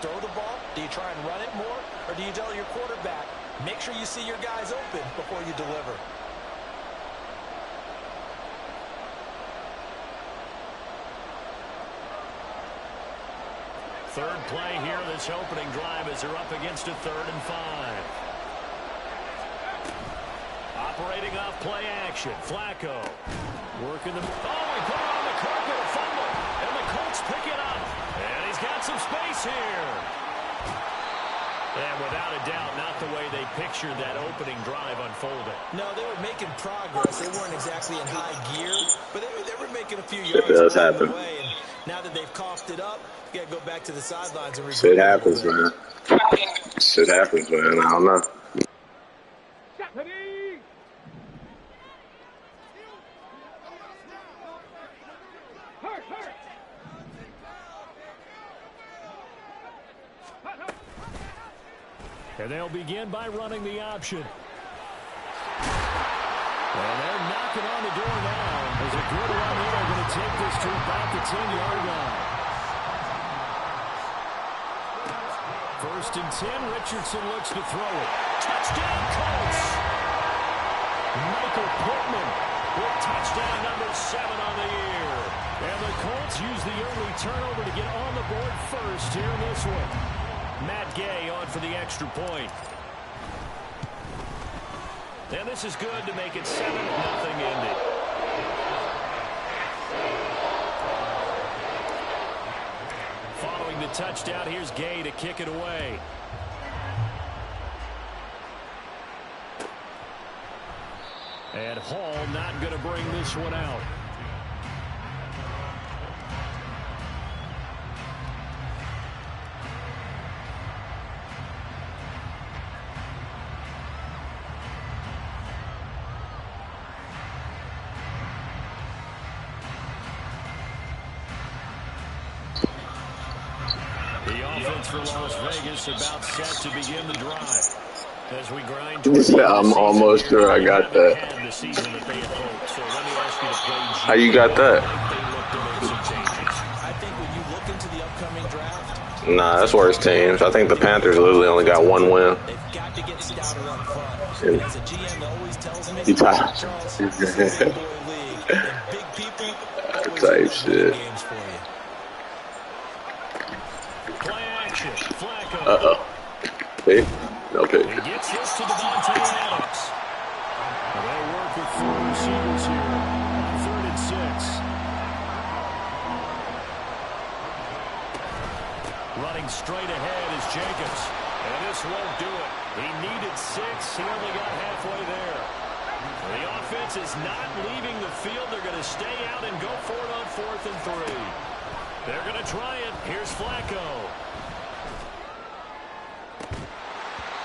throw the ball? Do you try and run it more? Or do you tell your quarterback, make sure you see your guys open before you deliver? Third play here, this opening drive as they're up against a 3rd and 5. Operating off play action. Flacco working the... Oh, he put it on the carpet, a fumble. And the Colts pick it up. And he's got some space here. And without a doubt, not the way they pictured that opening drive unfolding. No, they were making progress. They weren't exactly in high gear, but they were making a few yards. It does happen. The way. And now that they've coughed it up, you got to go back to the sidelines and shit happens, man. Shit happens, man. I don't know. And they'll begin by running the option. And they're knocking on the door now. There's a good run here. They're going to take this to about the 10-yard line. 1st and 10. Richardson looks to throw it. Touchdown, Colts. Michael Pittman with touchdown number 7 on the year. And the Colts use the early turnover to get on the board first here in this one. Matt Gay on for the extra point. And this is good to make it 7-0 Indy. Following the touchdown, here's Gay to kick it away. And Hall not going to bring this one out. For Las Vegas about set to begin the drive. As we grind I'm almost sure I got that. How you got that? I think when you look into the upcoming draft, nah, that's worse teams. I think the Panthers literally only got 1 win. They've got to get stouter up front. And as a GM always tells me, big people type shit. Uh-oh. Pick? No pick. He gets this to Devontae Adams. And they work with 4 receivers here on 3rd and 6. Running straight ahead is Jacobs. And this won't do it. He needed 6. He only got halfway there. The offense is not leaving the field. They're going to stay out and go for it on 4th and 3. They're going to try it. Here's Flacco.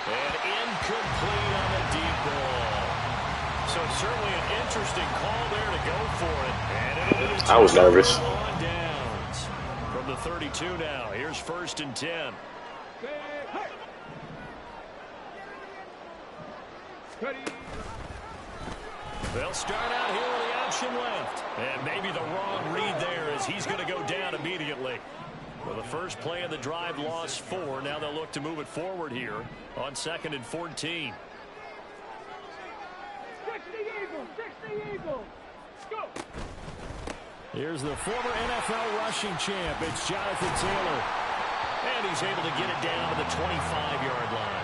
And incomplete on the deep ball. So certainly an interesting call there to go for it. And I was nervous. On downs. From the 32 now. Here's 1st and 10. They'll start out here with the option left. And maybe the wrong read there as he's going to go down immediately. Well, the first play of the drive lost 4. Now they'll look to move it forward here on 2nd and 14. Here's the former NFL rushing champ. It's Jonathan Taylor. And he's able to get it down to the 25-yard line.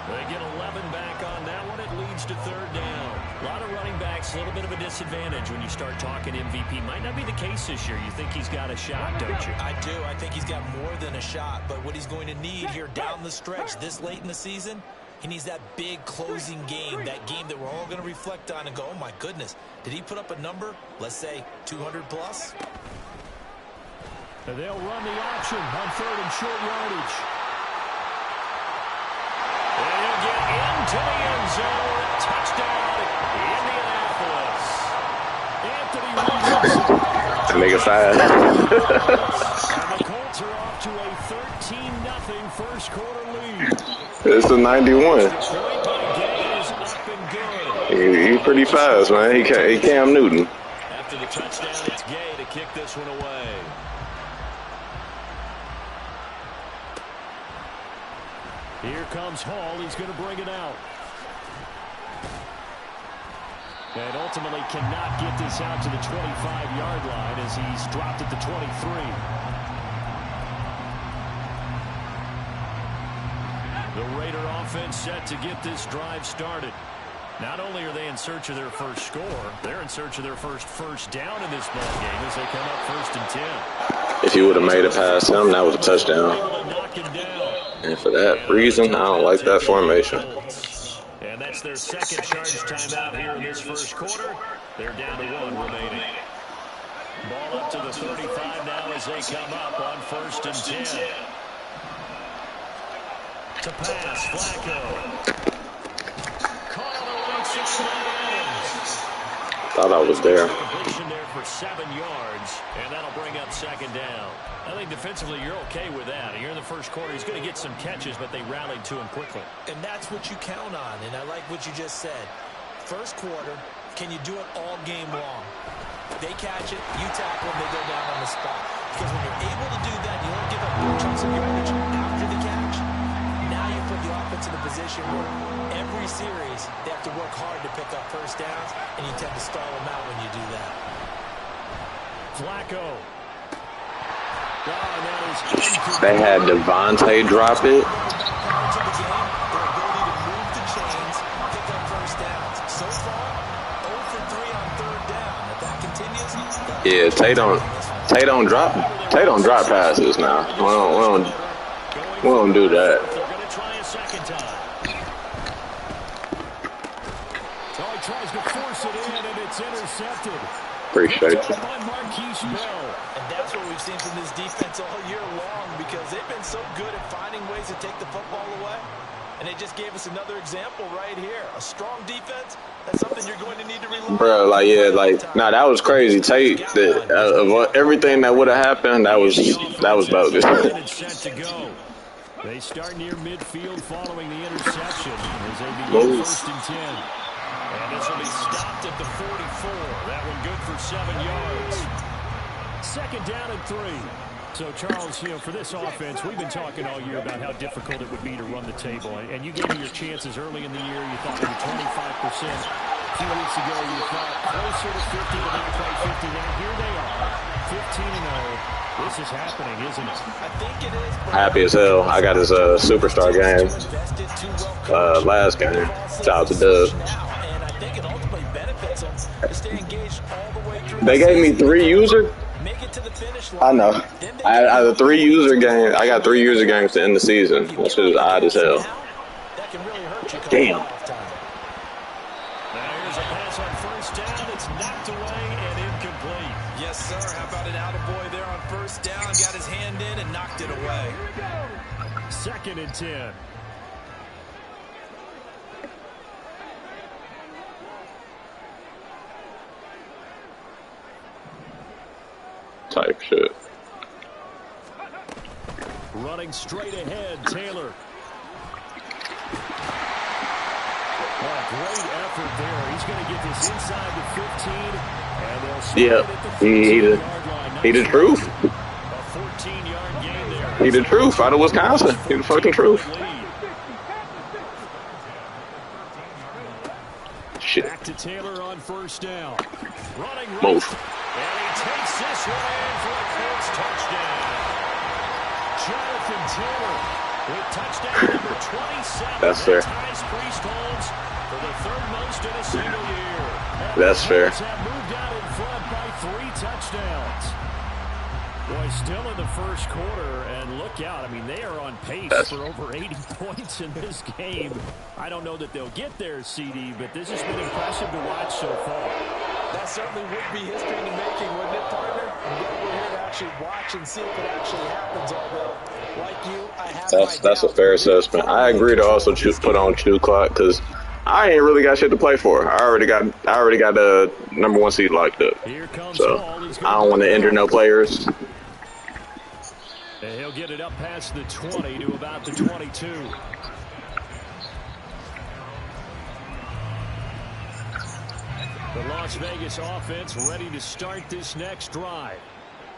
They get 11 back on that one. It leads to 3rd down. A lot of running backs, a little bit of a disadvantage when you start talking MVP. Might not be the case this year. You think he's got a shot, don't you? I do. I think he's got more than a shot. But what he's going to need here down the stretch this late in the season, he needs that big closing game, that game that we're all going to reflect on and go, oh, my goodness, did he put up a number, let's say, 200 plus? And they'll run the option on 3rd and short yardage. And he'll get into the end zone. Touchdown, Indianapolis. Anthony Richardson. To make it fast. And the Colts are off to a 13-0 first quarter lead. It's the 91. He's pretty fast, man. He Cam Newton. After the touchdown, it's Gay to kick this one away. Here comes Hall. He's going to bring it out. And ultimately cannot get this out to the 25-yard line as he's dropped at the 23. The Raider offense set to get this drive started. Not only are they in search of their first score, they're in search of their first down in this ball game as they come up 1st and 10. If he would have made it past him, that was a touchdown. And for that reason, I don't like that formation. And that's their second charge timeout here in this first quarter. They're down to 1 remaining. Ball up to the 35 now as they come up on 1st and 10. To pass, Flacco. Caught on the right side. Thought I was there. Completion there for 7 yards, and that'll bring up 2nd down. I think defensively you're okay with that. You're in the first quarter. He's going to get some catches, but they rallied to him quickly. And that's what you count on, and I like what you just said. First quarter, can you do it all game long? They catch it, you tackle them, they go down on the spot. Because when you're able to do that, you don't give up big chunks of yardage after the catch. Now you put the offense in a position where every series they have to work hard to pick up first downs, and you tend to stall them out when you do that. Flacco. They had Devontae drop it. Yeah, Tay don't drop passes now. We don't do that. Appreciate you. And that's what we've seen from this defense all year long, because they've been so good at finding ways to take the football away. And they just gave us another example right here. A strong defense, that's something you're going to need to rely on. Bro, that was crazy. Tate, everything that would have happened, that was bogus. They start near midfield following the interception as they begin 1st and 10. And this will be stopped at the 44. That one good for 7 yards. 2nd down and 3. So, Charles, for this offense, we've been talking all year about how difficult it would be to run the table. And you gave me your chances early in the year. You thought maybe 25%. A few weeks ago, you thought closer to 50, but not quite 50. Now, here they are, 15-0. This is happening, isn't it? I think it is. Happy as hell. I got his superstar game last game. Shout out to Doug. They gave me 3 user. I know. I had a 3 user game. I got 3 user games to end the season, which is odd as hell. Damn. Now here's a pass on 1st down. It's knocked away and incomplete. Yes, sir. How about an attaboy there on 1st down? Got his hand in and knocked it away. 2nd and 10. Type shit. Running straight ahead, Taylor. What a great effort there. He's going to get this inside the 15. And they'll He the truth. A 14-yard gain there. He the truth out of Wisconsin. He the fucking truth. Shit. Back to Taylor on 1st down. Running right. Move. And he takes this one in for a Colts touchdown. Jonathan Taylor with touchdown number 27. That's fair. Ties Priest holds for the 3rd most in a single year. And That's fair. the Colts have moved out in front by 3 touchdowns. Boy, still in the first quarter, and look out. I mean, they are on pace for over 80 points in this game. I don't know that they'll get there, CD, but this has been impressive to watch so far. That certainly would be history in the making, wouldn't it, partner? I'm glad we're here to actually watch and see if it actually happens, although, like you, I have That's a fair assessment. I agree to also put on Chew Clock because I ain't really got shit to play for. I already got the number 1 seed locked up. So I don't want to injure no players. And he'll get it up past the 20 to about the 22. The Las Vegas offense ready to start this next drive.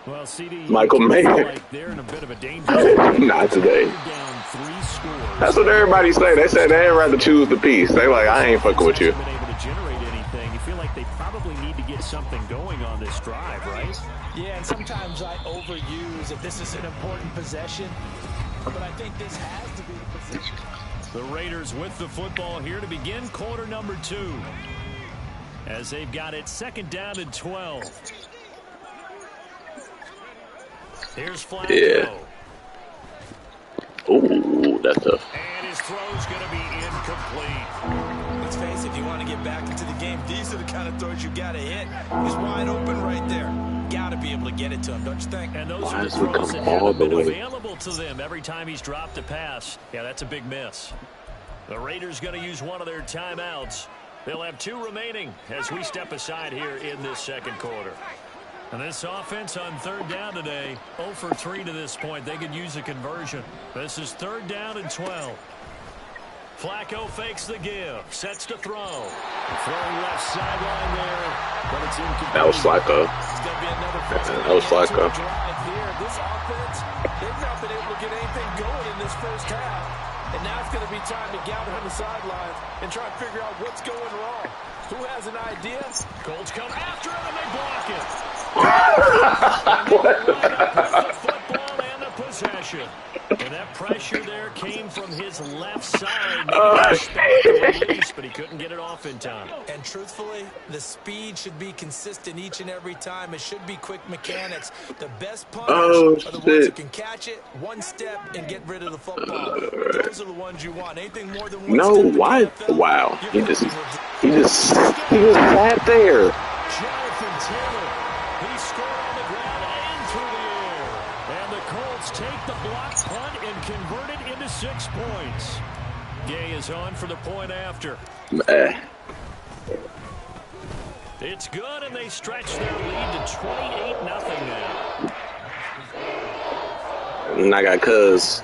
Well, CD, Michael Mayer. like they're in a bit of a danger. Not today. Down 3 scores. That's what everybody say. They say they'd rather choose the piece. They like, I ain't fucking with you. Been able to generate anything. You feel like they probably need to get something going on this drive, right? Yeah, and sometimes I overuse if this is an important possession, but I think this has to be the possession. The Raiders with the football here to begin quarter number 2. As they've got it 2nd down and 12. Here's Flacco. Yeah. Ooh, that's tough. And his throw's going to be incomplete. Let's face it, if you want to get back into the game, these are the kind of throws you got to hit. He's wide open right there. Got to be able to get it to him, don't you think? And those are the throws that haven't been available to them every time he's dropped a pass. Yeah, that's a big miss. The Raiders going to use one of their timeouts. They'll have 2 remaining as we step aside here in this 2nd quarter. And this offense on 3rd down today, 0 for 3 to this point. They could use a conversion. This is 3rd down and 12. Flacco fakes the give, sets to throw. Throwing left sideline there, but it's incomplete. That was Flacco. That was Flacco. This offense, they've not been able to get anything going in this first half. And now it's going to be time to gather on the sidelines and try and figure out what's going wrong. Who has an idea? Colts come after him and they block it. What? The football and the possession. And that pressure there came from his left side. But he couldn't get it off in time. And truthfully, the speed should be consistent each and every time. It should be quick mechanics. The best punters are the ones who can catch it, one step, and get rid of the football. Those are the ones you want. Anything more than one No, step. why? Wow. He just sat there. Jonathan Taylor. He scored on the ground and through the air. And the Colts take the block punt and convert it into 6 points. Gay is on for the point after. It's good, and they stretch their lead to 28-0 now. And I got Cuz.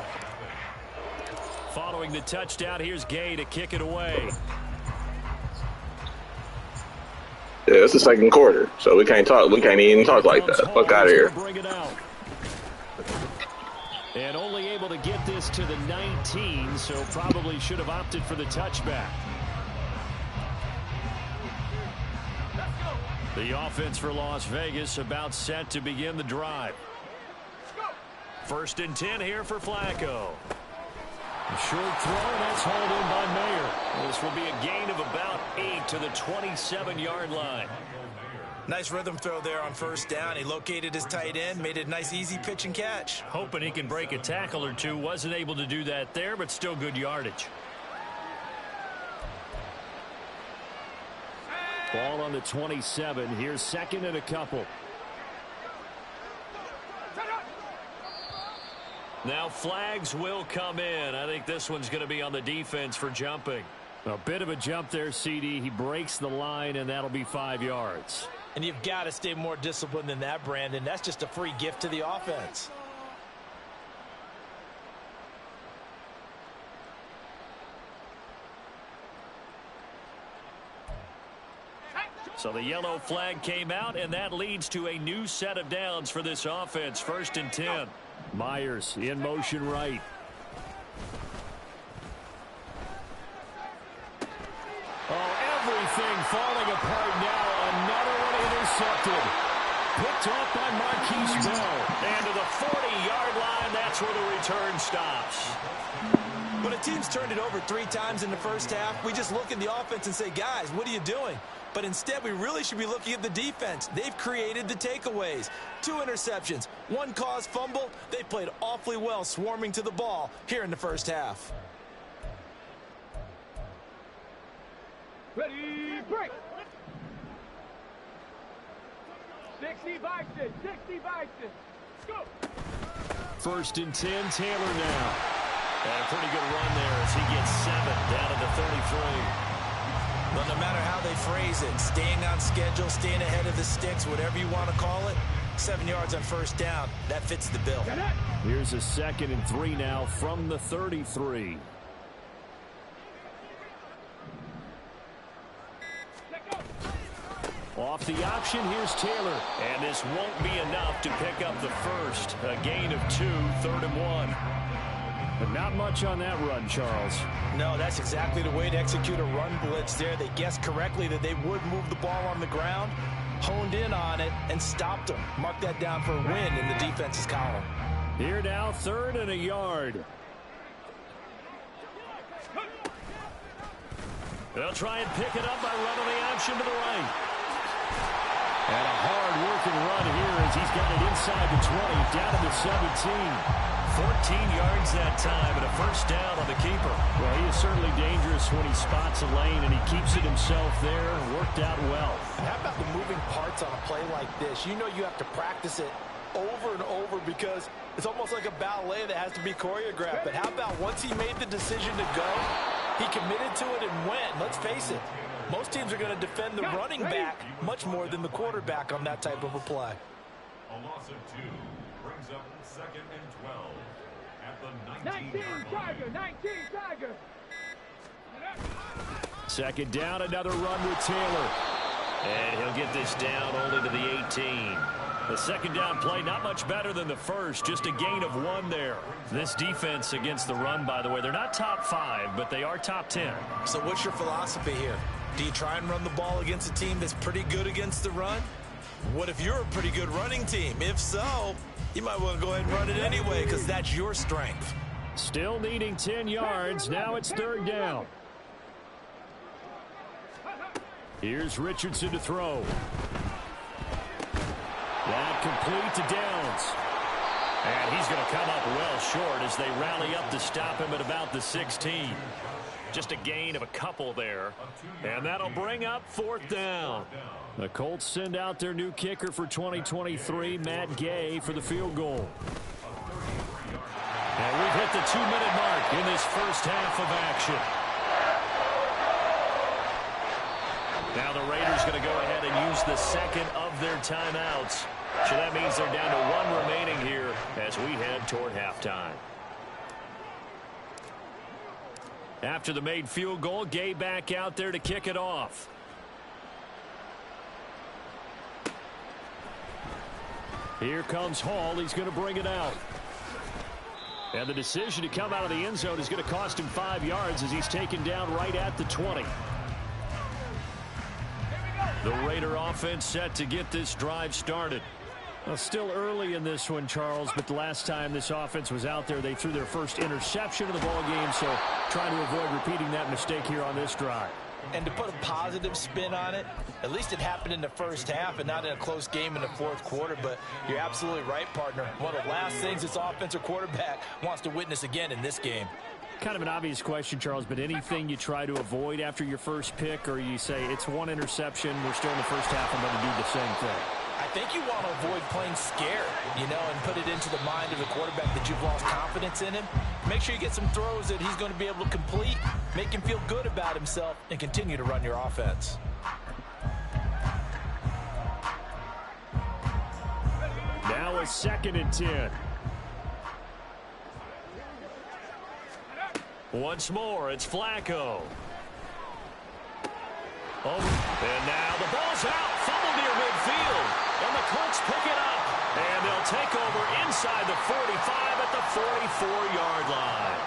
Following the touchdown, here's Gay to kick it away. Yeah, it's the 2nd quarter, so we can't talk. We can't even talk like that. Fuck out of here. Bring it out. And only able to get this to the 19, so probably should have opted for the touchback. The offense for Las Vegas about set to begin the drive. 1st and 10 here for Flacco. A short throw, and that's hauled in by Mayer. This will be a gain of about 8 to the 27-yard line. Nice rhythm throw there on 1st down. He located his tight end, made it a nice easy pitch and catch. Hoping he can break a tackle or two. Wasn't able to do that there, but still good yardage. Ball on the 27. Here's 2nd and a couple. Now flags will come in. I think this one's going to be on the defense for jumping. A bit of a jump there, CD. He breaks the line, and that'll be 5 yards. And you've got to stay more disciplined than that, Brandon. That's just a free gift to the offense. So the yellow flag came out, and that leads to a new set of downs for this offense. 1st and 10. Myers in motion right. Oh, everything falling apart now. Another one intercepted. Picked off by Marquise Bell. And to the 40-yard line, that's where the return stops. When a team's turned it over 3 times in the first half, we just look at the offense and say, guys, what are you doing? But instead, we really should be looking at the defense. They've created the takeaways. 2 interceptions, 1 caused fumble. They played awfully well swarming to the ball here in the first half. Ready, break. 60 Bison, 60 Bison. Go. 1st and 10, Taylor now. And a pretty good run there as he gets 7 down to the 33. Well, no matter how they phrase it, staying on schedule, staying ahead of the sticks, whatever you want to call it, 7 yards on 1st down, that fits the bill. Here's a 2nd and 3 now from the 33. Off the option, here's Taylor. And this won't be enough to pick up the first. A gain of 2, 3rd and 1. Not much on that run, Charles. No, that's exactly the way to execute a run blitz there. They guessed correctly that they would move the ball on the ground, honed in on it, and stopped them. Mark that down for a win in the defense's column. Here now, 3rd and a yard. They'll try and pick it up by running the option to the right. And a hard-working run here as he's got it inside the 20, down to the 17. 14 yards that time and a first down on the keeper. Well, he is certainly dangerous when he spots a lane, and he keeps it himself there. Worked out well. How about the moving parts on a play like this? You know you have to practice it over and over because it's almost like a ballet that has to be choreographed. But how about once he made the decision to go, he committed to it and went. Let's face it, most teams are going to defend the running back much more than the quarterback on that type of a play. A loss of 2 brings up 2nd and 12 at the 19-yard line. 19 Tiger. 2nd down, another run with Taylor. And he'll get this down only to the 18. The 2nd down play, not much better than the first, just a gain of 1 there. This defense against the run, by the way, they're not top 5, but they are top 10. So what's your philosophy here? Do you try and run the ball against a team that's pretty good against the run? What if you're a pretty good running team? If so, you might want to go ahead and run it anyway because that's your strength. Still needing 10 yards. Now it's 3rd down. Here's Richardson to throw. That complete to Downs. And he's going to come up well short as they rally up to stop him at about the 16. Just a gain of a couple there. And that'll bring up 4th down. The Colts send out their new kicker for 2023, Matt Gay, for the field goal. And we've hit the 2-minute mark in this first half of action. Now the Raiders going to go ahead and use the 2nd of their timeouts. So that means they're down to 1 remaining here as we head toward halftime. After the made field goal, Gay back out there to kick it off. Here comes Hall. He's going to bring it out. And the decision to come out of the end zone is going to cost him 5 yards as he's taken down right at the 20. The Raider offense set to get this drive started. Well, still early in this one, Charles, but the last time this offense was out there, they threw their first interception of the ball game, so trying to avoid repeating that mistake here on this drive. And to put a positive spin on it, at least it happened in the first half and not in a close game in the 4th quarter, but you're absolutely right, partner. One of the last things this offensive quarterback wants to witness again in this game. Kind of an obvious question, Charles, but anything you try to avoid after your first pick, or you say it's 1 interception, we're still in the first half, I'm going to do the same thing? I think you want to avoid playing scared, you know, and put it into the mind of the quarterback that you've lost confidence in him. Make sure you get some throws that he's going to be able to complete, make him feel good about himself, and continue to run your offense. Now a 2nd and 10. Once more, it's Flacco. Over. And now the ball's out. Fumble near midfield. And the Colts pick it up. And they'll take over inside the 45 at the 44-yard line.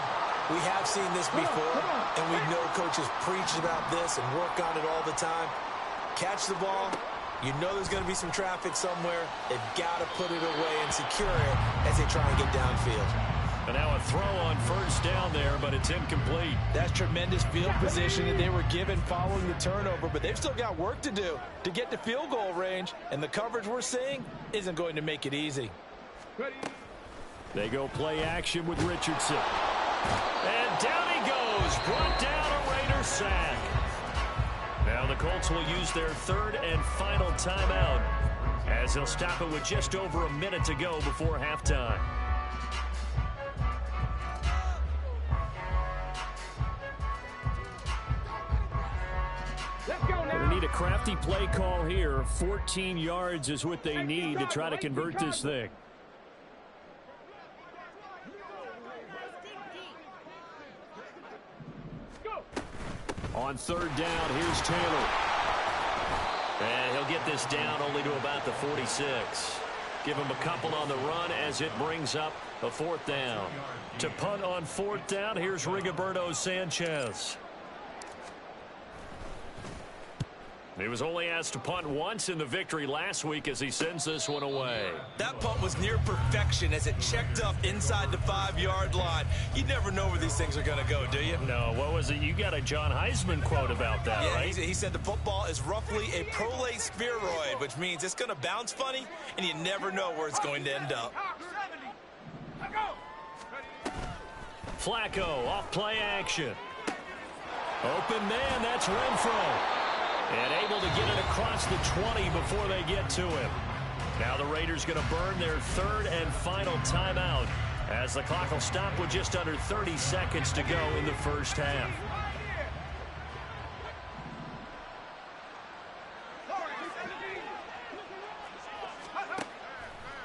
We have seen this before, and we know coaches preach about this and work on it all the time. Catch the ball. You know there's going to be some traffic somewhere. They've got to put it away and secure it as they try and get downfield. And now a throw on first down there, but it's incomplete. That's tremendous field position that they were given following the turnover, but they've still got work to do to get to field goal range, and the coverage we're seeing isn't going to make it easy. They go play action with Richardson. And down he goes, brought down a Raider sack. Now the Colts will use their 3rd and final timeout as they'll stop it with just over a minute to go before halftime. They need a crafty play call here. 14 yards is what they need to try to convert this thing. On 3rd down, here's Taylor. And he'll get this down only to about the 46. Give him a couple on the run as it brings up a 4th down. To punt on 4th down, here's Rigoberto Sanchez. He was only asked to punt once in the victory last week as he sends this one away. That punt was near perfection as it checked up inside the 5-yard line. You never know where these things are going to go, do you? No, what was it? You got a John Heisman quote about that, yeah, right? He said the football is roughly a prolate spheroid, which means it's going to bounce funny, and you never know where it's going to end up. Flacco off play action. Open man, that's Renfro. And able to get it across the 20 before they get to him. Now the Raiders going to burn their 3rd and final timeout as the clock will stop with just under 30 seconds to go in the first half.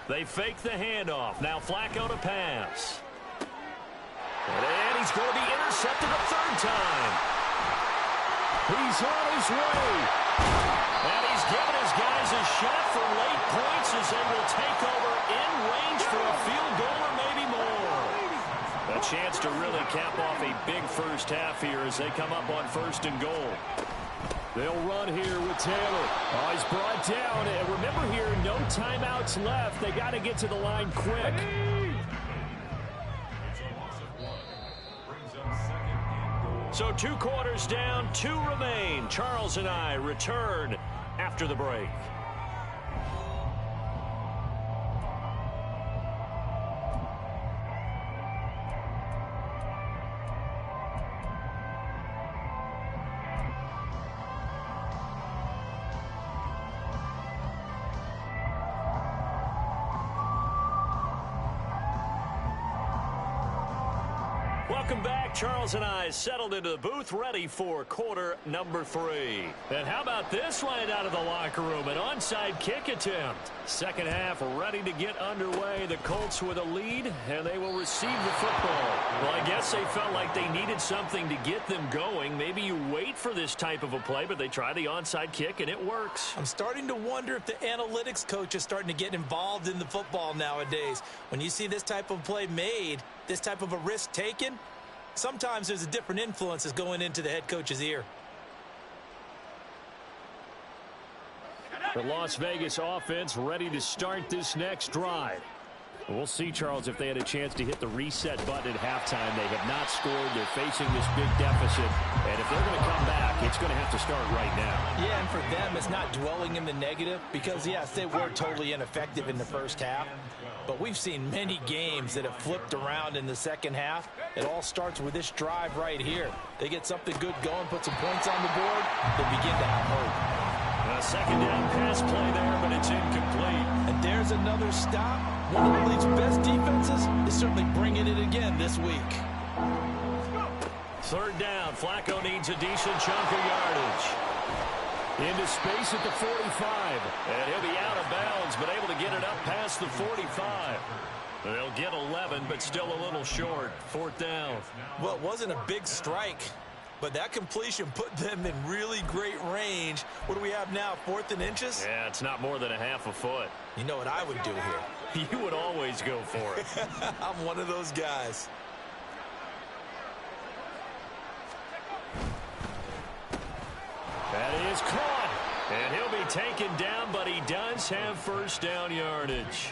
They fake the handoff. Now Flacco to pass. And he's going to be intercepted a 3rd time. He's on his way. And he's giving his guys a shot for late points as they will take over in range for a field goal or maybe more. A chance to really cap off a big first half here as they come up on 1st and goal. They'll run here with Taylor. Oh, he's brought down. And remember here, no timeouts left. They got to get to the line quick. So 2 quarters down, 2 remain. Charles and I return after the break. Welcome back. Charles and I settled into the booth, ready for quarter number 3. And how about this right out of the locker room? An onside kick attempt. Second half ready to get underway. The Colts with a lead, and they will receive the football. Well, I guess they felt like they needed something to get them going. Maybe you wait for this type of a play, but they try the onside kick, and it works. I'm starting to wonder if the analytics coach is starting to get involved in the football nowadays. When you see this type of play made, this type of a risk taken, sometimes there's a different influence that's going into the head coach's ear. The Las Vegas offense ready to start this next drive. We'll see, Charles, if they had a chance to hit the reset button at halftime. They have not scored. They're facing this big deficit. And if they're going to come back, it's going to have to start right now. Yeah, and for them, it's not dwelling in the negative because, yes, they were totally ineffective in the first half. But we've seen many games that have flipped around in the second half. It all starts with this drive right here. They get something good going, put some points on the board, they begin to have hope. A second down pass play there, but it's incomplete. And there's another stop. One of the league's best defenses is certainly bringing it again this week. Third down. Flacco needs a decent chunk of yardage. Into space at the 45. And he'll be out of bounds, but able to get it up past the 45. They'll get 11, but still a little short. Fourth down. Well, it wasn't a big strike, but that completion put them in really great range. What do we have now, 4th and inches? Yeah, it's not more than a half a foot. You know what I would do here? You would always go for it. I'm one of those guys. That is caught. And he'll be taken down, but he does have first down yardage.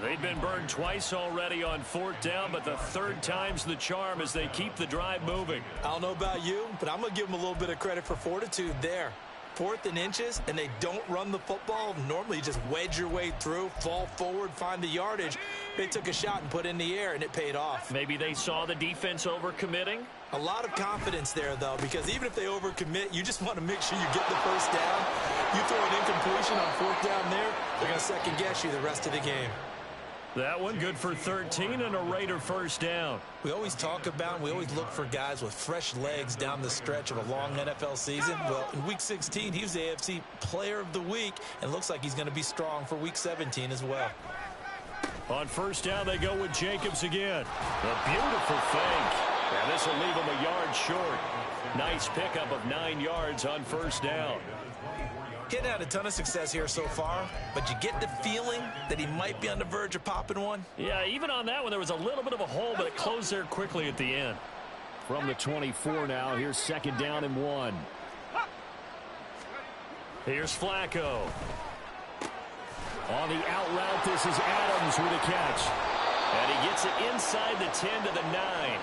They've been burned twice already on 4th down, but the third time's the charm as they keep the drive moving. I don't know about you, but I'm going to give them a little bit of credit for fortitude there. 4th and inches, and they don't run the football. Normally you just wedge your way through, fall forward, find the yardage. They took a shot and put it in the air, and it paid off. Maybe they saw the defense overcommitting? A lot of confidence there, though, because even if they overcommit, you just want to make sure you get the first down. You throw an incompletion on 4th down there, they're going to second-guess you the rest of the game. That one good for 13 and a Raider first down. We always talk about and we always look for guys with fresh legs down the stretch of a long NFL season. Well, in Week 16, he was the AFC Player of the Week and looks like he's going to be strong for Week 17 as well. On first down, they go with Jacobs again. A beautiful fake. And this will leave him a yard short. Nice pickup of 9 yards on first down. He hadn't had a ton of success here so far, but you get the feeling that he might be on the verge of popping one. Yeah, even on that one, there was a little bit of a hole, but it closed there quickly at the end. From the 24 now, here's 2nd down and 1. Here's Flacco. On the out route, this is Adams with a catch. And he gets it inside the 10 to the 9.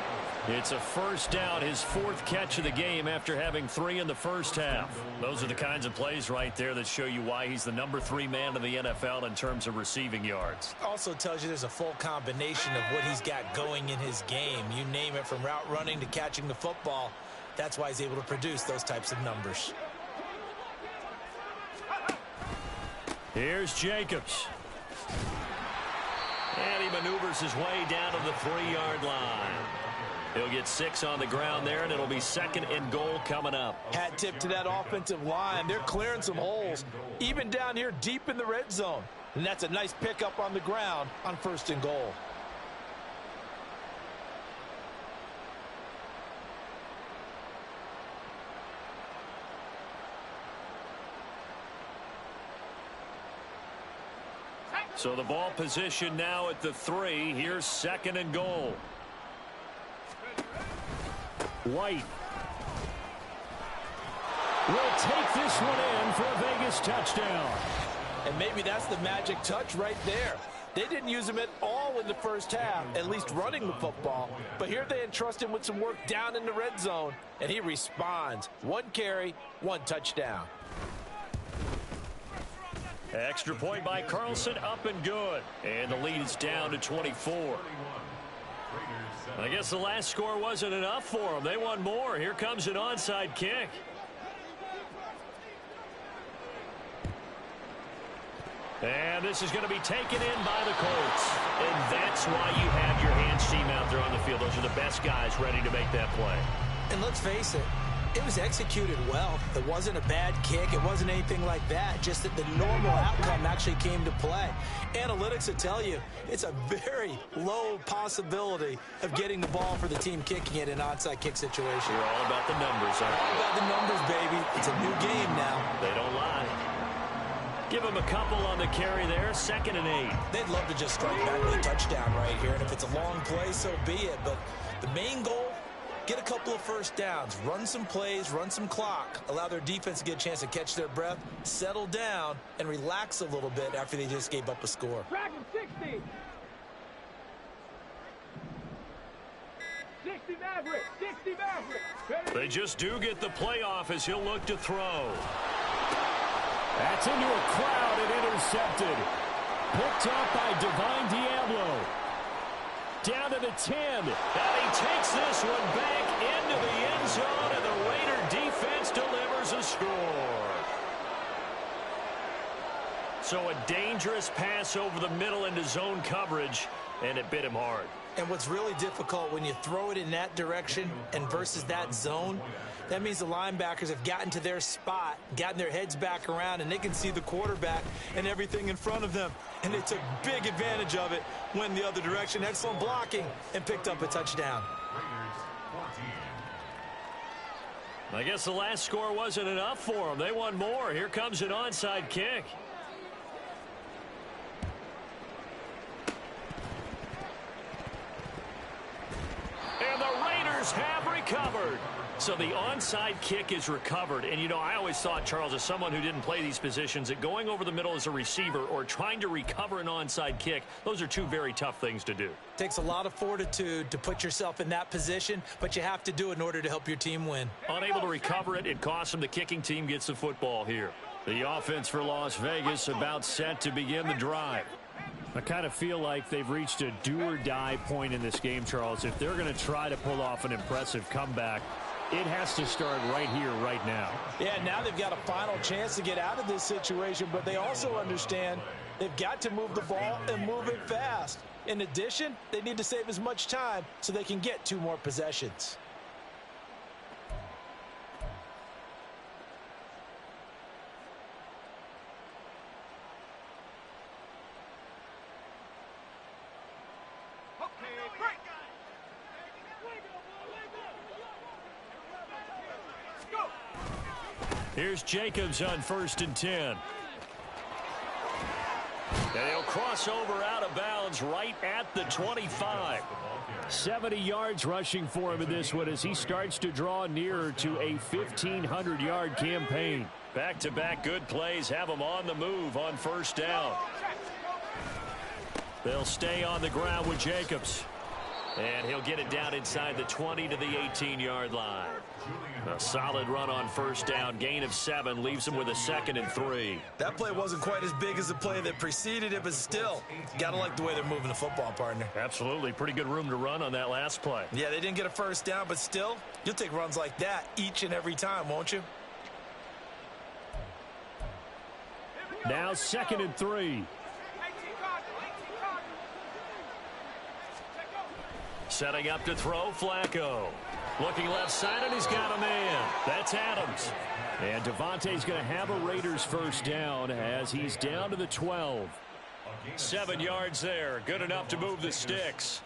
It's a 1st down, his 4th catch of the game after having 3 in the first half. Those are the kinds of plays right there that show you why he's the number 3 man in the NFL in terms of receiving yards. Also tells you there's a full combination of what he's got going in his game. You name it, from route running to catching the football. That's why he's able to produce those types of numbers. Here's Jacobs. And he maneuvers his way down to the 3-yard line. He'll get 6 on the ground there, and it'll be 2nd and goal coming up. Hat tip to that offensive line. They're clearing some holes, even down here deep in the red zone. And that's a nice pickup on the ground on 1st and goal. So the ball position now at the 3. Here's 2nd and goal. White will take this one in for a Vegas touchdown. And maybe that's the magic touch right there. They didn't use him at all in the first half, at least running the football. But here they entrust him with some work down in the red zone, and he responds. 1 carry, 1 touchdown. Extra point by Carlson, up and good. And the lead is down to 24. I guess the last score wasn't enough for them. They want more. Here comes an onside kick. And this is going to be taken in by the Colts. And that's why you have your hands team out there on the field. Those are the best guys ready to make that play. And let's face it, it was executed well. It wasn't a bad kick. It wasn't anything like that. Just that the normal outcome actually came to play. Analytics will tell you it's a very low possibility of getting the ball for the team kicking it in an onside kick situation. You're all about the numbers, aren't you? All about the numbers, baby. It's a new game now. They don't lie. Give him a couple on the carry there. 2nd and 8. They'd love to just strike back with a touchdown right here. And if it's a long play, so be it. But the main goal, get a couple of 1st downs, run some plays, run some clock, allow their defense to get a chance to catch their breath, settle down, and relax a little bit after they just gave up a score. Dragon 60. 60 Maverick. 60 Maverick. They just do get the playoff as he'll look to throw. That's into a crowd and intercepted. Picked up by Divine Diablo. Down to the 10. And he takes this one back into the end zone, and the Raider defense delivers a score. So a dangerous pass over the middle into zone coverage, and it bit him hard. And what's really difficult when you throw it in that direction and versus that zone, that means the linebackers have gotten to their spot, gotten their heads back around, and they can see the quarterback and everything in front of them. And they took big advantage of it, went the other direction, excellent blocking, and picked up a touchdown. I guess the last score wasn't enough for them. They want more. Here comes an onside kick. And the Raiders have recovered. So the onside kick is recovered. And, you know, I always thought, Charles, as someone who didn't play these positions, that going over the middle as a receiver or trying to recover an onside kick, those are two very tough things to do. Takes a lot of fortitude to put yourself in that position, but you have to do it in order to help your team win. Unable to recover it, it costs them. The kicking team gets the football here. The offense for Las Vegas about set to begin the drive. I kind of feel like they've reached a do-or-die point in this game, Charles. If they're going to try to pull off an impressive comeback, it has to start right here, right now. Yeah, now they've got a final chance to get out of this situation, but they also understand they've got to move the ball and move it fast. In addition, they need to save as much time so they can get 2 more possessions. Here's Jacobs on 1st and 10. And he'll cross over out of bounds right at the 25. 70 yards rushing for him in this one as he starts to draw nearer to a 1,500-yard campaign. Back-to-back good plays have him on the move on 1st down. They'll stay on the ground with Jacobs. And he'll get it down inside the 20 to the 18-yard line. A solid run on 1st down. Gain of 7 leaves him with a 2nd and 3. That play wasn't quite as big as the play that preceded it, but still, got to like the way they're moving the football, partner. Absolutely. Pretty good room to run on that last play. Yeah, they didn't get a 1st down, but still, you'll take runs like that each and every time, won't you? Now 2nd and 3. Setting up to throw, Flacco. Looking left side, and he's got a man. That's Adams. And Devontae's going to have a Raiders 1st down as he's down to the 12. 7 yards there. Good enough to move the sticks.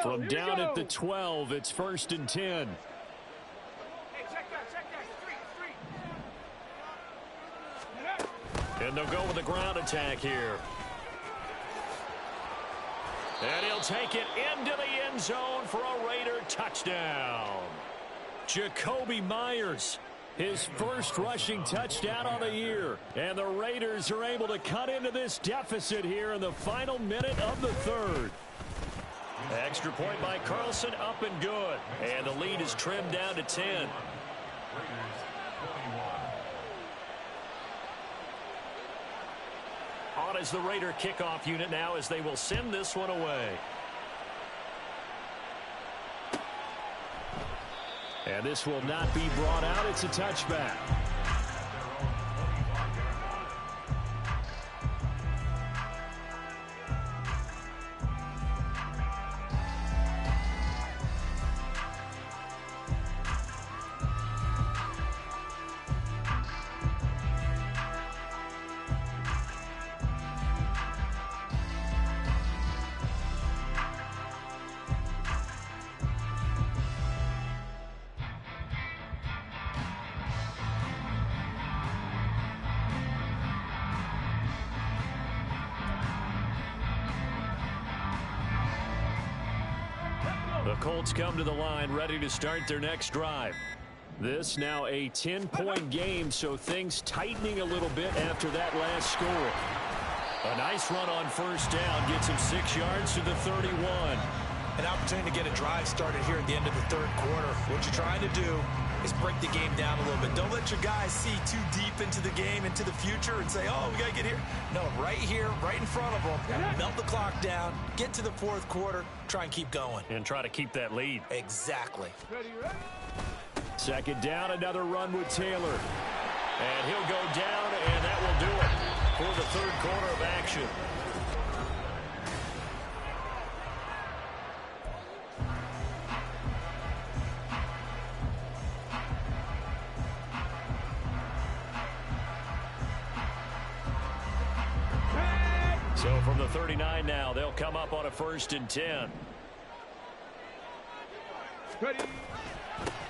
From down at the 12, it's 1st and 10. Hey, check that. Three. And they'll go with the ground attack here. And he'll take it into the end zone for a Raider touchdown. Jacoby Myers, his 1st rushing touchdown on the year. And the Raiders are able to cut into this deficit here in the final minute of the 3rd. Extra point by Carlson, up and good. And the lead is trimmed down to 10. On is the Raider kickoff unit now as they will send this one away. And this will not be brought out. It's a touchback. The Colts come to the line ready to start their next drive. This now a 10-point game, so things tightening a little bit after that last score. A nice run on 1st down gets him 6 yards to the 31. An opportunity to get a drive started here at the end of the 3rd quarter. What you're trying to do is break the game down a little bit. Don't let your guys see too deep into the game, into the future, and say, oh, we got to get here. No, right here, right in front of them. Melt the clock down, get to the 4th quarter, try and keep going. And try to keep that lead. Exactly. Ready. 2nd down, another run with Taylor. And he'll go down, and that will do it for the 3rd quarter of action. So from the 39 now, they'll come up on a 1st and 10. Ready.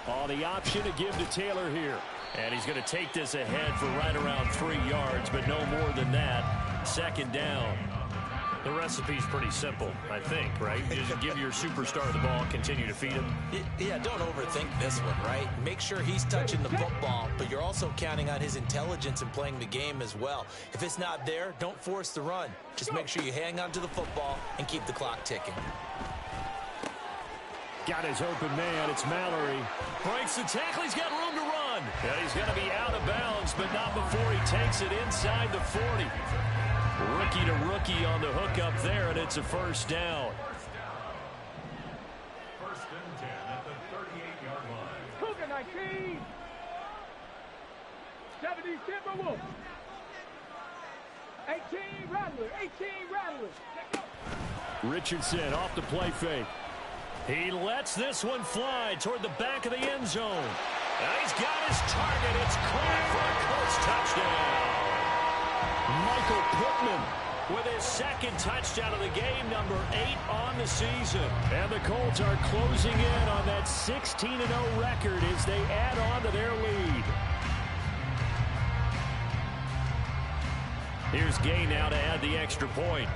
On the option to give to Taylor here. And he's going to take this ahead for right around 3 yards, but no more than that. 2nd down. The recipe's pretty simple, I think, right? You just give your superstar the ball, continue to feed him. Yeah, don't overthink this one, right? Make sure he's touching the football, but you're also counting on his intelligence in playing the game as well. If it's not there, don't force the run. Just make sure you hang on to the football and keep the clock ticking. Got his open man. It's Mallory. Breaks the tackle. He's got room to run. And he's going to be out of bounds, but not before he takes it inside the 40. Rookie to rookie on the hook up there, and it's a first down. First and 10 at the 38-yard line. Cougar 19. 70 Timberwolves. 18 Rattler. 18 Rattler. Richardson off the play fake. He lets this one fly toward the back of the end zone. And he's got his target. It's caught for a Colts touchdown. Michael Pittman with his second touchdown of the game, number 8 on the season. And the Colts are closing in on that 16-0 record as they add on to their lead. Here's Gay now to add the extra point.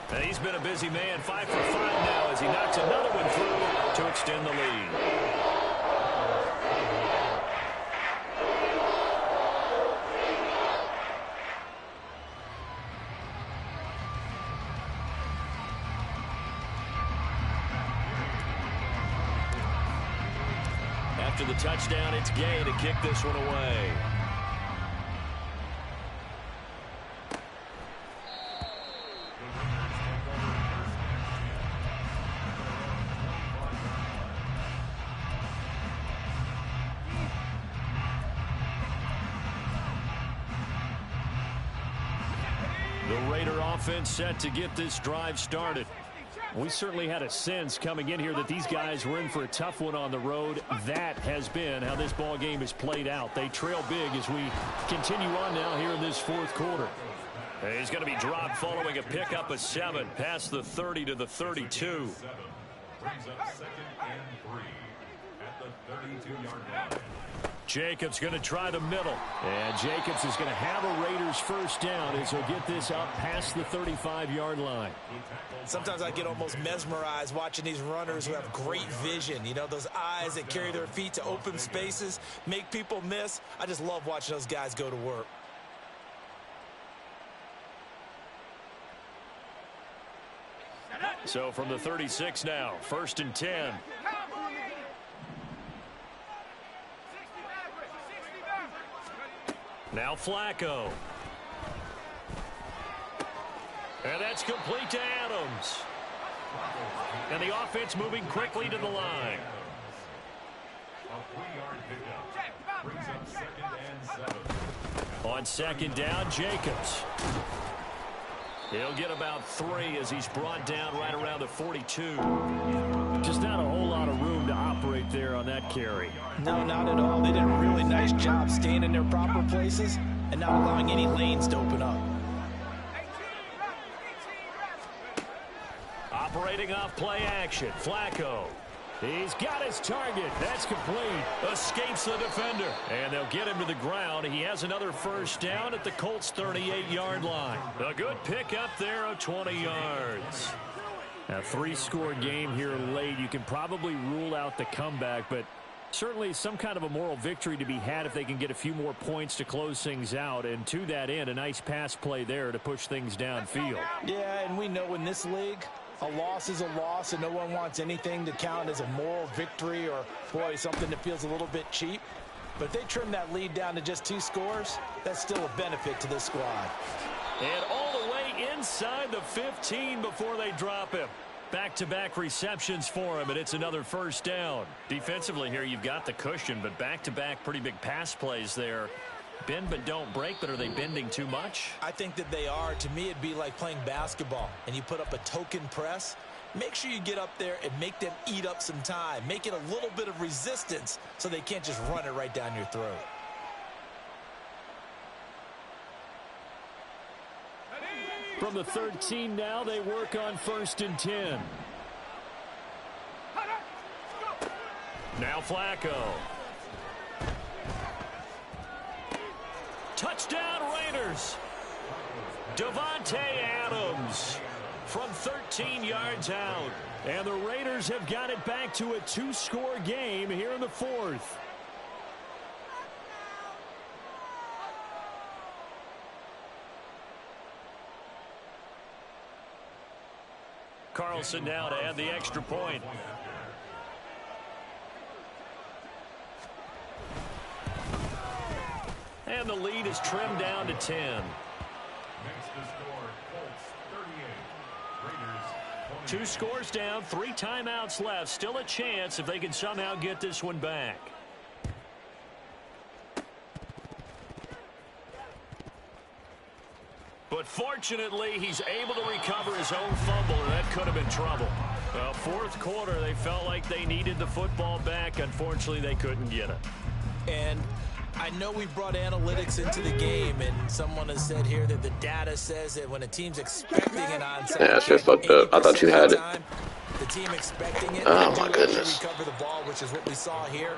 And he's been a busy man, 5 for 5 now as he knocks another one through to extend the lead. After the touchdown, it's Gay to kick this one away. The Raider offense set to get this drive started. We certainly had a sense coming in here that these guys were in for a tough one on the road. That has been how this ball game has played out. They trail big as we continue on now here in this fourth quarter. He's going to be dropped following a pickup of 7 past the 30 to the 32. Brings up second and 3 at the 32-yard line. Jacobs going to try the middle. And Jacobs is going to have a Raiders first down as he'll get this up past the 35-yard line. Sometimes I get almost mesmerized watching these runners who have great vision. You know, those eyes that carry their feet to open spaces, make people miss. I just love watching those guys go to work. So from the 36 now, first and 10. Now Flacco. And that's complete to Adams. And the offense moving quickly to the line. A 3-yard pickup. Brings up second and 7. On second down, Jacobs. He'll get about 3 as he's brought down right around the 42. Just not a whole lot of room to operate there on that carry. No, not at all. They did a really nice job staying in their proper places and not allowing any lanes to open up. Operating off play action, Flacco. He's got his target. That's complete. Escapes the defender. And they'll get him to the ground. He has another first down at the Colts' 38-yard line. A good pickup there of 20 yards. A 3-score game here late. You can probably rule out the comeback, but certainly some kind of a moral victory to be had if they can get a few more points to close things out. And to that end, a nice pass play there to push things downfield. Yeah, and we know in this league, a loss is a loss, and no one wants anything to count as a moral victory or, boy, something that feels a little bit cheap. But if they trim that lead down to just 2 scores, that's still a benefit to this squad. And all the way inside the 15 before they drop him. Back-to-back receptions for him, and it's another first down. Defensively here, you've got the cushion, but back-to-back pretty big pass plays there. Bend but don't break, but are they bending too much? I think that they are. To me, it'd be like playing basketball, and you put up a token press. Make sure you get up there and make them eat up some time. Make it a little bit of resistance so they can't just run it right down your throat. From the 13 now, they work on first and 10. Now Flacco. Touchdown Raiders. Devontae Adams from 13 yards out. And the Raiders have got it back to a 2-score game here in the fourth. Carlson now to add the extra point. And the lead is trimmed down to 10. Makes the score Colts 38. Raiders 28. 2 scores down, 3 timeouts left. Still a chance if they can somehow get this one back. But fortunately, he's able to recover his own fumble, and that could have been trouble. Well, fourth quarter, they felt like they needed the football back. Unfortunately, they couldn't get it. And I know we brought analytics into the game, and someone has said here that the data says that when a team's expecting an onside, Yeah, that's just fucked up. I thought you had it. The team expecting it. Oh my goodness. Recover the ball, which is what we saw here.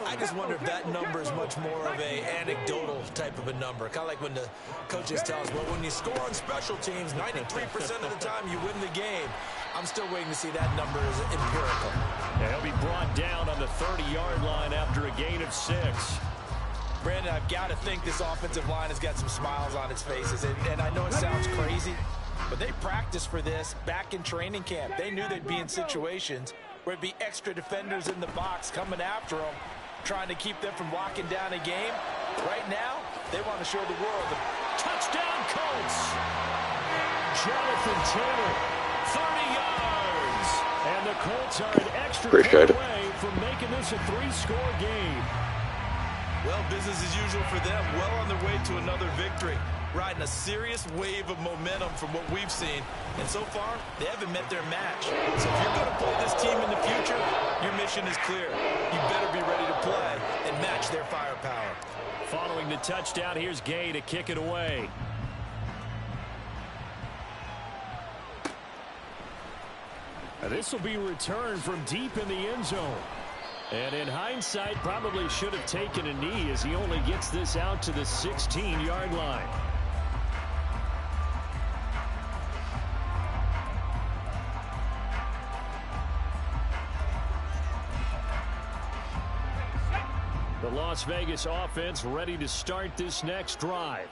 I just wonder if that number is much more of a anecdotal type of a number. Kind of like when the coaches tell us, well, when you score on special teams, 93% of the time you win the game. I'm still waiting to see that number as empirical. Yeah, he'll be brought down on the 30-yard line after a gain of 6. Brandon, I've got to think this offensive line has got some smiles on its faces. And I know it sounds crazy, but they practiced for this back in training camp. They knew they'd be in situations where it'd be extra defenders in the box coming after them, trying to keep them from locking down a game. Right now, they want to show the world. Touchdown, Colts! Jonathan Taylor, 30 yards. And the Colts are an extra point away from making this a 3-score game. Well, business as usual for them. Well on their way to another victory. Riding a serious wave of momentum from what we've seen. And so far, they haven't met their match. So if you're going to play this team in the future, your mission is clear. You better be ready to play and match their firepower. Following the touchdown, here's Gay to kick it away. This will be returned from deep in the end zone. And in hindsight, probably should have taken a knee as he only gets this out to the 16-yard line. The Las Vegas offense ready to start this next drive.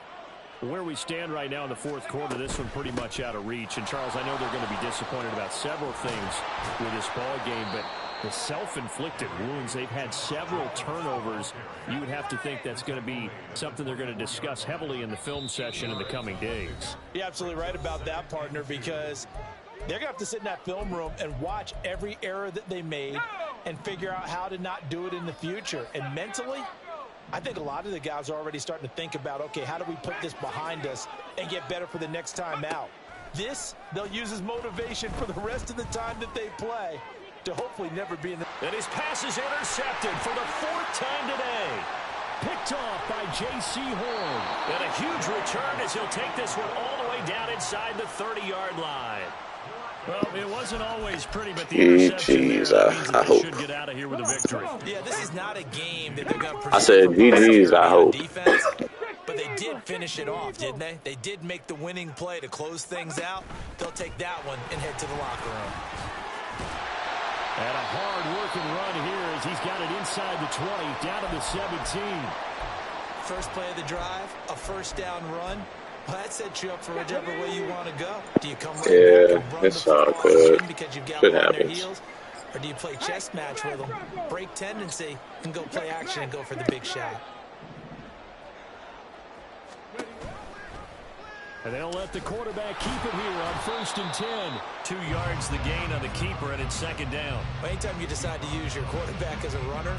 Where we stand right now in the fourth quarter, this one pretty much out of reach. And, Charles, I know they're going to be disappointed about several things with this ball game, but the self-inflicted wounds, they've had several turnovers. You would have to think that's going to be something they're going to discuss heavily in the film session in the coming days. You're absolutely right about that, partner, because they're going to have to sit in that film room and watch every error that they made and figure out how to not do it in the future. And mentally, I think a lot of the guys are already starting to think about, okay, how do we put this behind us and get better for the next time out? This, they'll use as motivation for the rest of the time that they play to hopefully never be in the... And his pass is intercepted for the 4th time today. Picked off by J.C. Horn. And a huge return as he'll take this one all the way down inside the 30-yard line. Well, it wasn't always pretty, but the interception I hope. should get out of here with a victory. Yeah, this is not a game that they're going to... I said GG's, I hope. Defense, but they did finish it off, didn't they? They did make the winning play to close things out. They'll take that one and head to the locker room. And a hard-working run here as he's got it inside the 20, down to the 17. First play of the drive, a first down run. Well, that sets you up for whichever way you want to go. Do you come right back and run it's the all football good. because you've got Shit them on their happens. heels? Or do you play chess match with them, break tendency, and go play action and go for the big shot? And they'll let the quarterback keep it here on 1st and 10. 2 yards the gain on the keeper, and it's 2nd down. Anytime you decide to use your quarterback as a runner,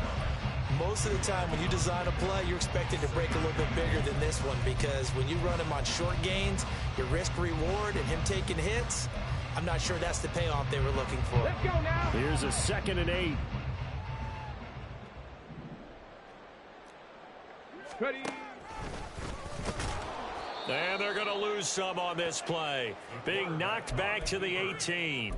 most of the time when you design a play, you're expected to break a little bit bigger than this one, because when you run him on short gains, your risk-reward and him taking hits, I'm not sure that's the payoff they were looking for. Let's go now. Here's a 2nd and 8. Ready. And they're going to lose some on this play. Being knocked back to the 18.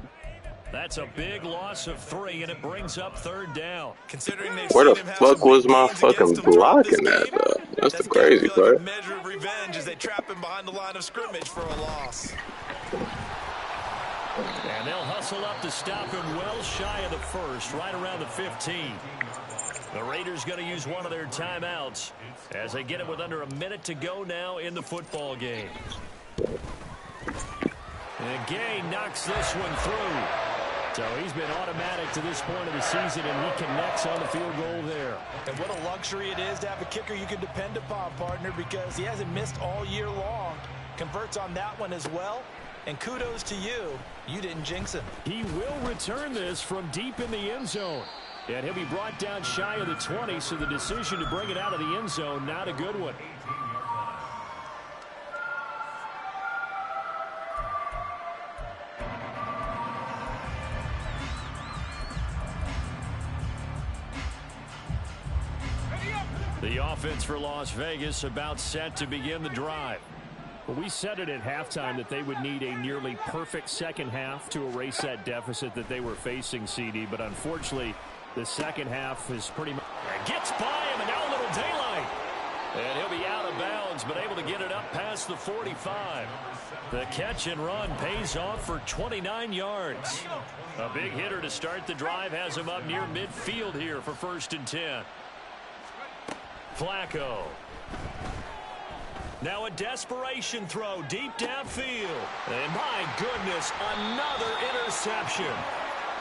That's a big loss of 3, and it brings up 3rd down. Considering they've Where seen the him have fuck some was big my games fucking against him throughout this blocking at, game, though? That's the that's gotta crazy feel like part. a measure of revenge as they trap him behind the line of scrimmage for a loss. And they'll hustle up to stop him well shy of the 1st, right around the 15. The Raiders going to use one of their timeouts as they get it with under a minute to go now in the football game. And Gay knocks this one through. So he's been automatic to this point of the season, and he connects on the field goal there. And what a luxury it is to have a kicker you can depend upon, partner, because he hasn't missed all year long. Converts on that one as well. And kudos to you. You didn't jinx him. He will return this from deep in the end zone. And he'll be brought down shy of the 20, so the decision to bring it out of the end zone, not a good one. The offense for Las Vegas about set to begin the drive. Well, we said it at halftime that they would need a nearly perfect second half to erase that deficit that they were facing, CD. But unfortunately, the second half is pretty much... Gets by him, and now a little daylight. And he'll be out of bounds, but able to get it up past the 45. The catch and run pays off for 29 yards. A big hitter to start the drive has him up near midfield here for 1st and 10. Flacco. Now a desperation throw deep downfield. And my goodness, another interception.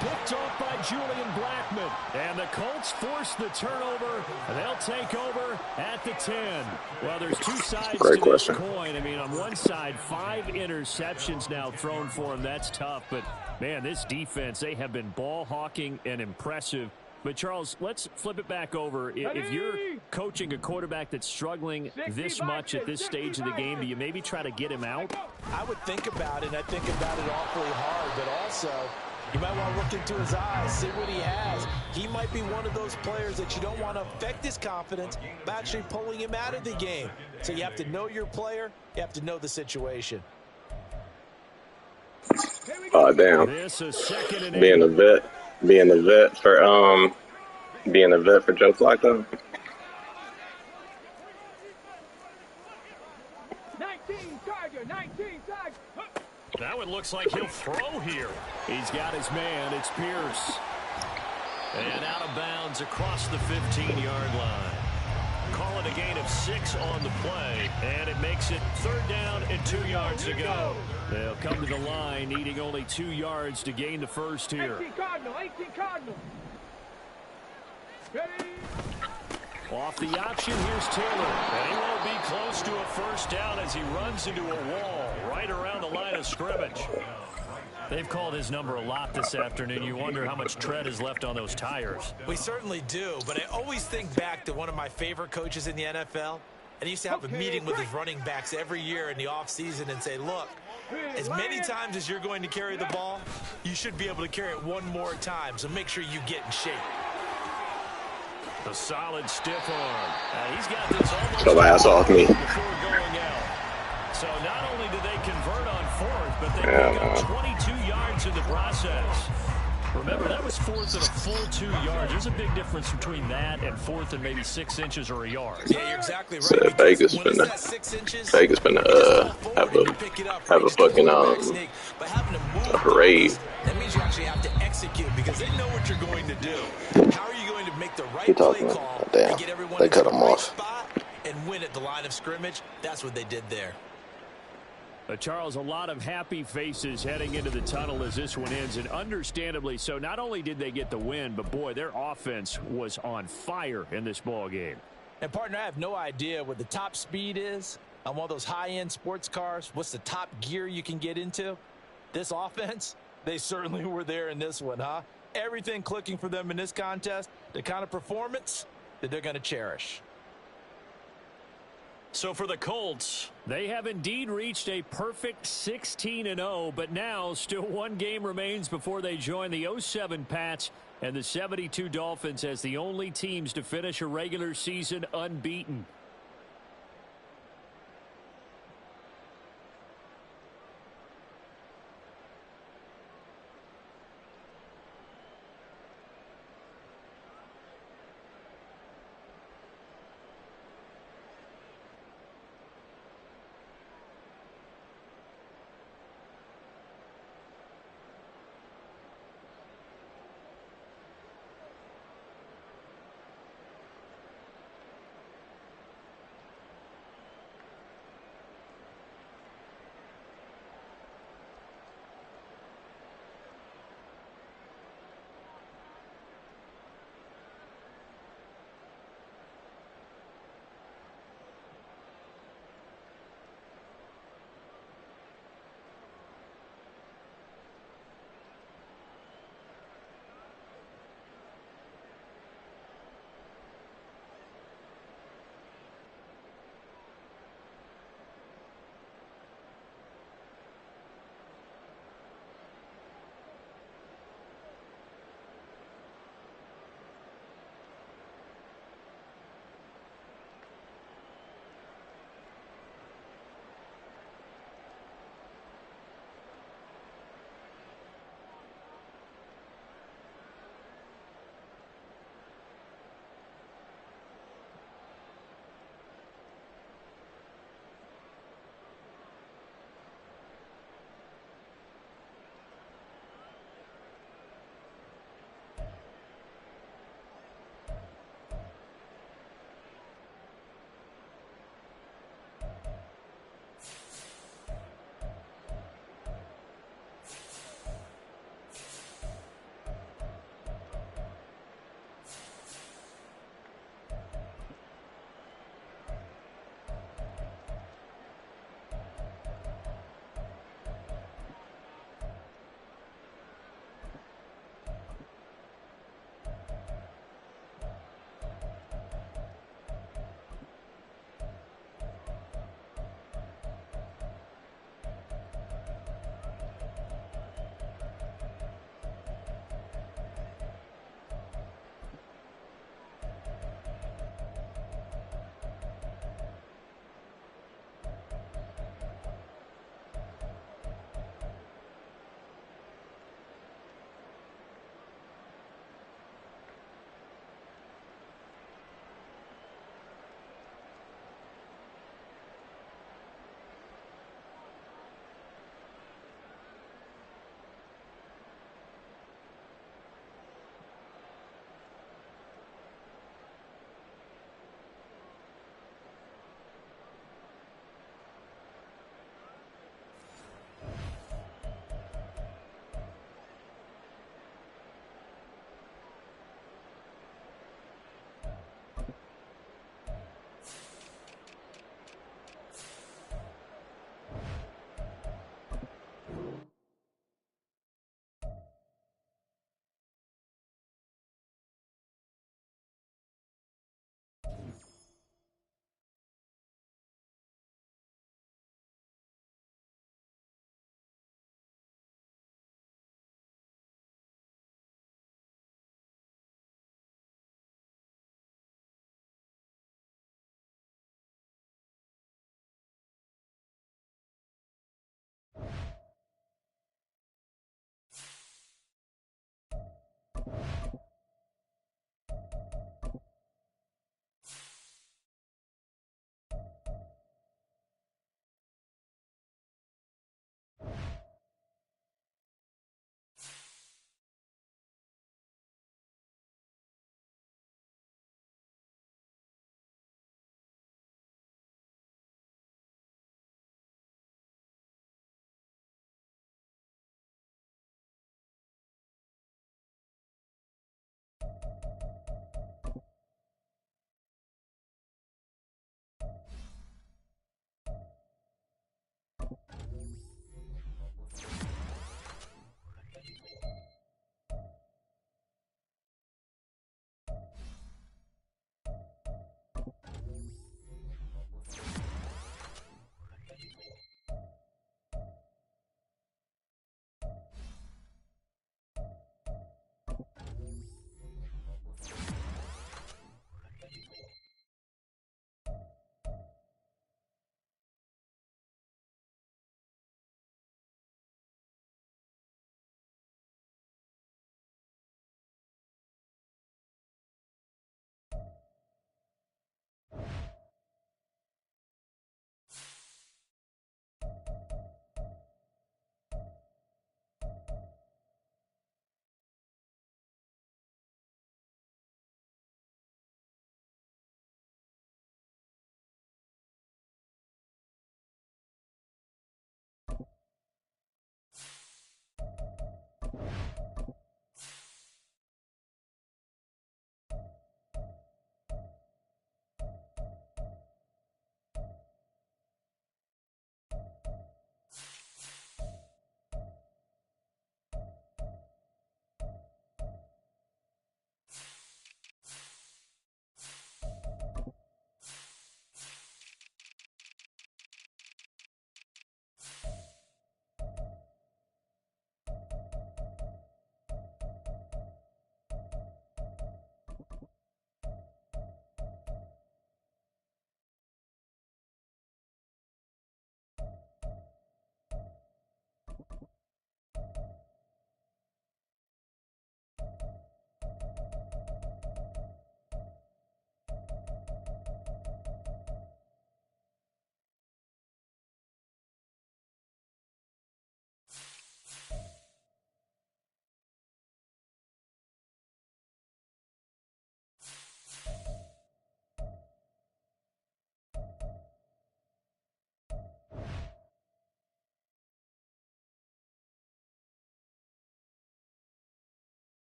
Picked off by Julian Blackmon. And the Colts force the turnover. They'll take over at the 10. Well, there's two sides to this coin. I mean, on one side, 5 interceptions now thrown for him. That's tough. But, man, this defense, they have been ball hawking and impressive. But, Charles, let's flip it back over. If you're coaching a quarterback that's struggling this much at this stage of the game, do you maybe try to get him out? I would think about it, and I think about it awfully hard. But also, you might want to look into his eyes, see what he has. He might be one of those players that you don't want to affect his confidence by actually pulling him out of the game. So you have to know your player. You have to know the situation. Oh, damn. Being a vet for Joe Flacco. 19 Tiger, 19 Tiger. That one looks like he'll throw here. He's got his man. It's Pierce. And out of bounds across the 15-yard line. Call it a gain of 6 on the play. And it makes it 3rd down and 2 yards to go. They'll come to the line, needing only 2 yards to gain the first here. 18 Cardinal, 18 Cardinal. Ready? Off the option, here's Taylor. And he won't be close to a first down as he runs into a wall right around the line of scrimmage. They've called his number a lot this afternoon. You wonder how much tread is left on those tires. We certainly do, but I always think back to one of my favorite coaches in the NFL. And he used to have a meeting with his running backs every year in the offseason and say, look, as many times as you're going to carry the ball, you should be able to carry it one more time. So make sure you get in shape. A solid stiff arm. He's got this almost Get the ass off me. before going out. So not only do they convert on 4th, but they pick up 22 yards in the process. Remember, that was 4th and a full 2 yards. There's a big difference between that and 4th and maybe 6 inches or a yard. Yeah, you're exactly right. Vegas been have a fucking a parade. That means you actually have to execute because they know what you're going to do. How are you going to make the right play call and get everyone in the right spot and win at the line of scrimmage? That's what they did there. Charles, a lot of happy faces heading into the tunnel as this one ends, and understandably so. Not only did they get the win, but, boy, their offense was on fire in this ball game. And, partner, I have no idea what the top speed is on one of those high-end sports cars. What's the top gear you can get into? This offense, they certainly were there in this one, huh? Everything clicking for them in this contest, the kind of performance that they're going to cherish. So for the Colts, they have indeed reached a perfect 16-0, but now still one game remains before they join the 07 Pats and the 72 Dolphins as the only teams to finish a regular season unbeaten.